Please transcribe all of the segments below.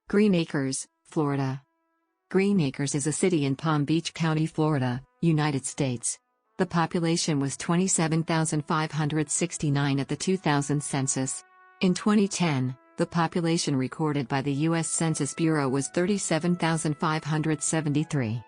Greenacres, Florida. Greenacres is a city in Palm Beach County, Florida, United States. The population was 27,569 at the 2000 census. In 2010, the population recorded by the U.S. Census Bureau was 37,573.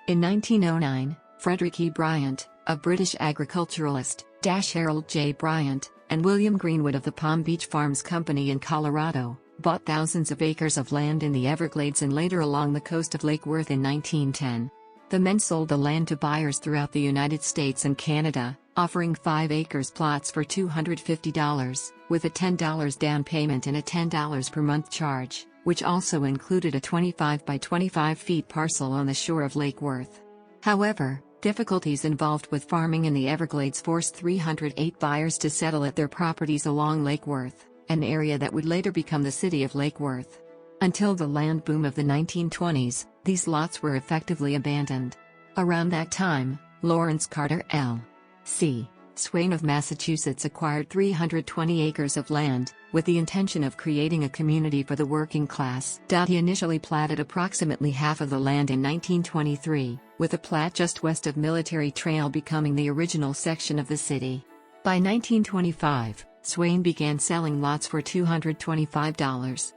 In 1909, Frederick E. Bryant, a British agriculturalist, Harold J. Bryant, and William Greenwood of the Palm Beach Farms Company in Colorado, bought thousands of acres of land in the Everglades and later along the coast of Lake Worth in 1910. The men sold the land to buyers throughout the United States and Canada, offering 5-acre plots for $250, with a $10 down payment and a $10 per month charge, which also included a 25 by 25 feet parcel on the shore of Lake Worth. However, difficulties involved with farming in the Everglades forced 308 buyers to settle at their properties along Lake Worth, an area that would later become the city of Lake Worth. Until the land boom of the 1920s, these lots were effectively abandoned. Around that time, Lawrence Carter L.C. Swain of Massachusetts acquired 320 acres of land, with the intention of creating a community for the working class. He initially platted approximately half of the land in 1923, with a plat just west of Military Trail becoming the original section of the city. By 1925, Swain began selling lots for $225.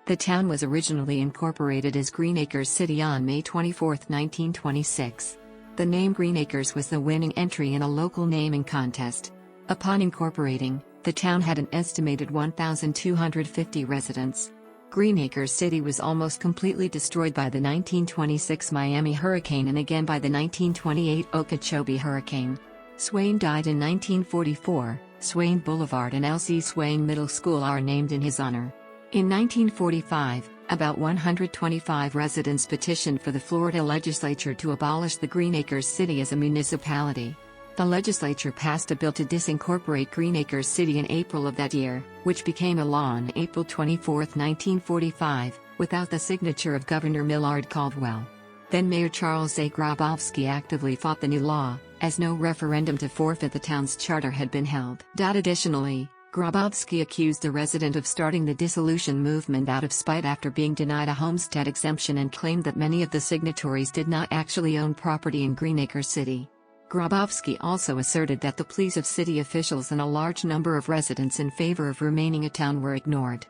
The town was originally incorporated as Greenacres City on May 24, 1926. The name Greenacres was the winning entry in a local naming contest. Upon incorporating, the town had an estimated 1,250 residents. Greenacres City was almost completely destroyed by the 1926 Miami hurricane and again by the 1928 Okeechobee hurricane. Swain died in 1944. Swain Boulevard and L.C. Swain Middle School are named in his honor. In 1945, about 125 residents petitioned for the Florida legislature to abolish the Greenacres City as a municipality. The legislature passed a bill to disincorporate Greenacres City in April of that year, which became a law on April 24, 1945, without the signature of Governor Millard Caldwell. Then Mayor Charles A. Grabowski actively fought the new law, as no referendum to forfeit the town's charter had been held. Additionally, Grabowski accused a resident of starting the dissolution movement out of spite after being denied a homestead exemption and claimed that many of the signatories did not actually own property in Greenacres City. Grabowski also asserted that the pleas of city officials and a large number of residents in favor of remaining a town were ignored.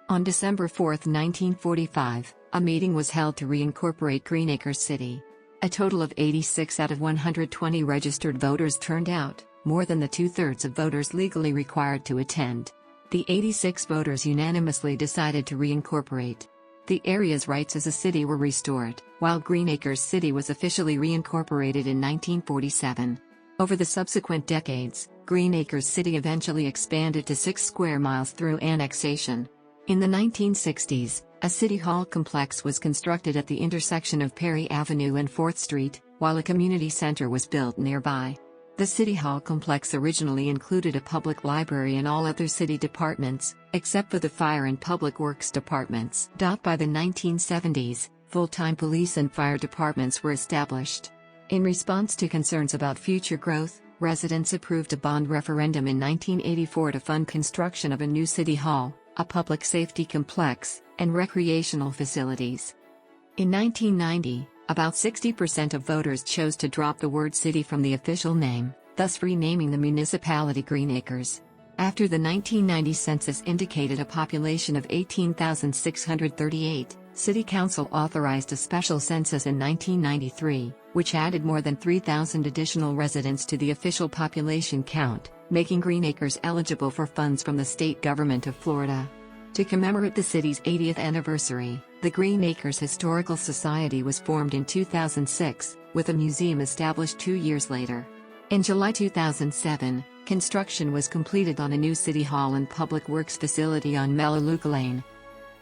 On December 4, 1945, a meeting was held to reincorporate Greenacres City. A total of 86 out of 120 registered voters turned out, more than the two-thirds of voters legally required to attend. The 86 voters unanimously decided to reincorporate. The area's rights as a city were restored, while Greenacres City was officially reincorporated in 1947. Over the subsequent decades, Greenacres City eventually expanded to 6 square miles through annexation. In the 1960s, a city hall complex was constructed at the intersection of Perry Avenue and 4th Street, while a community center was built nearby. The City Hall complex originally included a public library and all other city departments, except for the fire and public works departments. By the 1970s, full-time police and fire departments were established. In response to concerns about future growth, residents approved a bond referendum in 1984 to fund construction of a new city hall, a public safety complex, and recreational facilities. In 1990, about 60% of voters chose to drop the word city from the official name, thus renaming the municipality Greenacres. After the 1990 census indicated a population of 18,638, City Council authorized a special census in 1993, which added more than 3,000 additional residents to the official population count, making Greenacres eligible for funds from the state government of Florida. To commemorate the city's 80th anniversary, the Greenacres Historical Society was formed in 2006, with a museum established 2 years later. In July 2007, construction was completed on a new city hall and public works facility on Melaleuca Lane.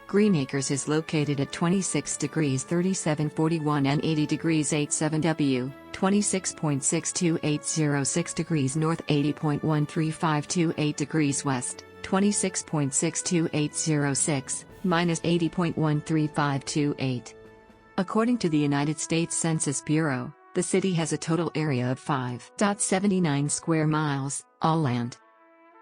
Greenacres is located at 26 degrees 37'41" and 80 degrees 87'W, 26.62806 degrees north, 80.13528 degrees west, 26.62806, minus 80.13528. According to the United States Census Bureau, the city has a total area of 5.79 square miles, all land.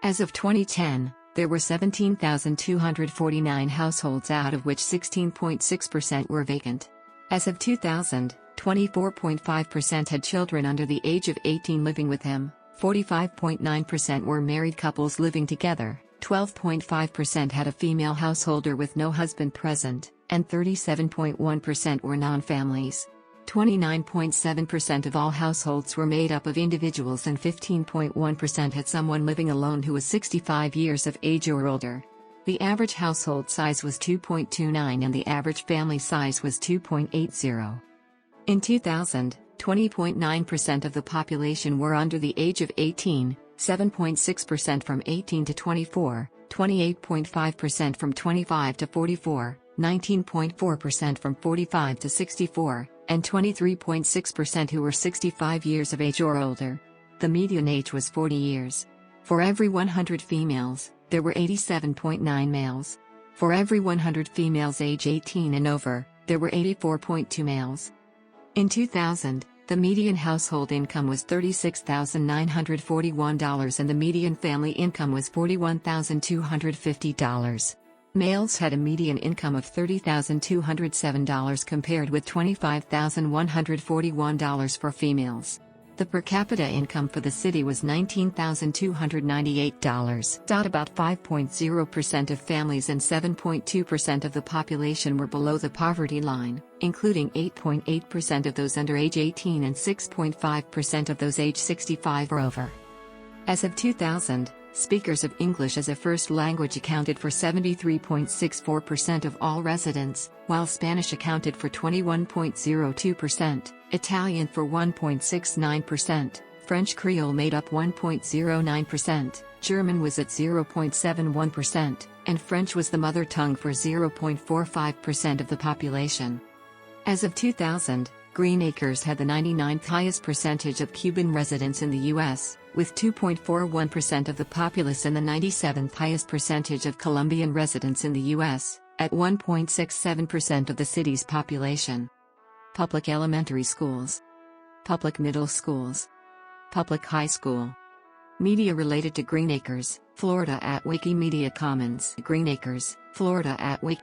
As of 2010, There were 17,249 households, out of which 16.6% were vacant. As of 2000, 24.5% had children under the age of 18 living with them, 45.9% were married couples living together, 12.5% had a female householder with no husband present, and 37.1% were non-families. 29.7% of all households were made up of individuals, and 15.1% had someone living alone who was 65 years of age or older. The average household size was 2.29 and the average family size was 2.80. In 2000, 20.9% of the population were under the age of 18, 7.6% from 18 to 24, 28.5% from 25 to 44, 19.4% from 45 to 64, and 23.6% who were 65 years of age or older. The median age was 40 years. For every 100 females, there were 87.9 males. For every 100 females age 18 and over, there were 84.2 males. In 2000, the median household income was $36,941 and the median family income was $41,250. Males had a median income of $30,207 compared with $25,141 for females. The per capita income for the city was $19,298. About 5.0% of families and 7.2% of the population were below the poverty line, including 8.8% of those under age 18 and 6.5% of those age 65 or over. As of 2000, speakers of English as a first language accounted for 73.64% of all residents, while Spanish accounted for 21.02%, Italian for 1.69%, French Creole made up 1.09%, German was at 0.71%, and French was the mother tongue for 0.45% of the population. As of 2000, Greenacres had the 99th highest percentage of Cuban residents in the U.S., with 2.41% of the populace, and the 97th highest percentage of Colombian residents in the U.S., at 1.67% of the city's population. Public elementary schools. Public middle schools. Public high school. Media related to Greenacres, Florida at Wikimedia Commons. Greenacres, Florida at Wiki.